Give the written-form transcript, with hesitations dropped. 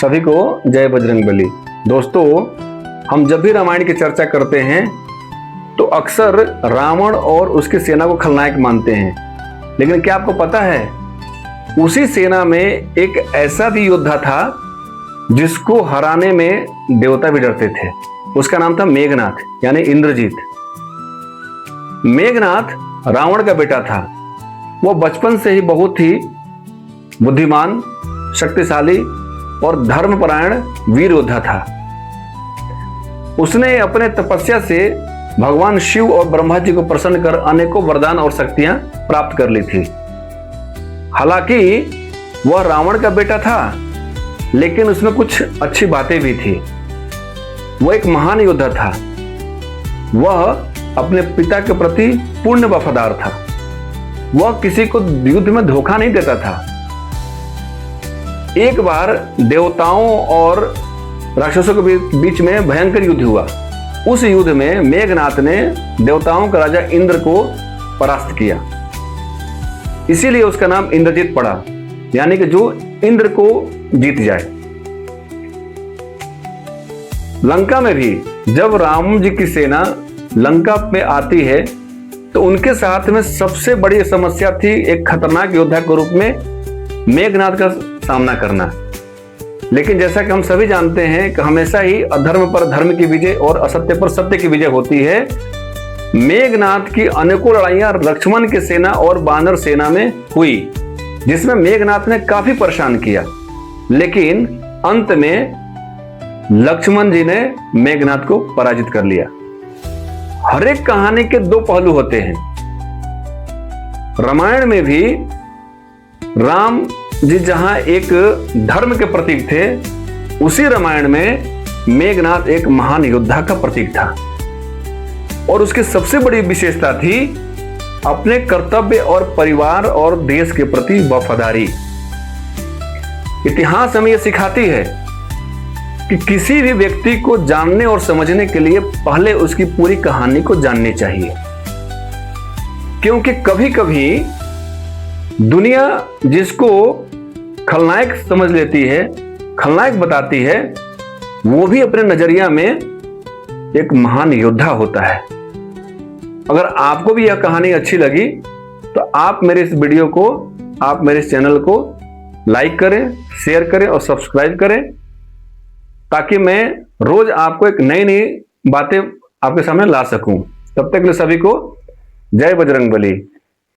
सभी को जय बजरंगबली। दोस्तों, हम जब भी रामायण की चर्चा करते हैं तो अक्सर रावण और उसकी सेना को खलनायक मानते हैं, लेकिन क्या आपको पता है उसी सेना में एक ऐसा भी योद्धा था जिसको हराने में देवता भी डरते थे। उसका नाम था मेघनाथ यानी इंद्रजीत। मेघनाथ रावण का बेटा था। वो बचपन से ही बहुत ही बुद्धिमान, शक्तिशाली और धर्मपरायण वीर योद्धा था। उसने अपने तपस्या से भगवान शिव और ब्रह्मा जी को प्रसन्न कर अनेकों वरदान और शक्तियां प्राप्त कर ली थी। हालांकि वह रावण का बेटा था, लेकिन उसमें कुछ अच्छी बातें भी थी। वह एक महान योद्धा था। वह अपने पिता के प्रति पूर्ण वफादार था। वह किसी को युद्ध में धोखा नहीं देता था। एक बार देवताओं और राक्षसों के बीच में भयंकर युद्ध हुआ। उस युद्ध में मेघनाथ ने देवताओं का राजा इंद्र को परास्त किया। इसीलिए उसका नाम इंद्रजीत पड़ा, यानी कि जो इंद्र को जीत जाए। लंका में भी जब राम जी की सेना लंका पे आती है तो उनके साथ में सबसे बड़ी समस्या थी एक खतरनाक योद्धा के रूप में मेघनाथ का सामना करना। लेकिन जैसा कि हम सभी जानते हैं कि हमेशा ही अधर्म पर धर्म की विजय और असत्य पर सत्य की विजय होती है। मेघनाथ की अनेकों लड़ाइयां लक्ष्मण की सेना और वानर सेना में हुई, जिसमें मेघनाथ ने काफी परेशान किया, लेकिन अंत में लक्ष्मण जी ने मेघनाथ को पराजित कर लिया। हर एक कहानी के दो पहलू होते हैं। रामायण में भी राम जी जहां एक धर्म के प्रतीक थे, उसी रामायण में मेघनाथ एक महान योद्धा का प्रतीक था। और उसकी सबसे बड़ी विशेषता थी अपने कर्तव्य और परिवार और देश के प्रति वफादारी। इतिहास हमें यह सिखाती है कि किसी भी व्यक्ति को जानने और समझने के लिए पहले उसकी पूरी कहानी को जाननी चाहिए, क्योंकि कभी कभी दुनिया जिसको खलनायक समझ लेती है, खलनायक बताती है, वो भी अपने नजरिया में एक महान योद्धा होता है। अगर आपको भी यह कहानी अच्छी लगी तो आप मेरे इस वीडियो को, आप मेरे इस चैनल को लाइक करें, शेयर करें और सब्सक्राइब करें, ताकि मैं रोज आपको एक नई नई बातें आपके सामने ला सकूं। तब तक के लिए सभी को जय बजरंगबली।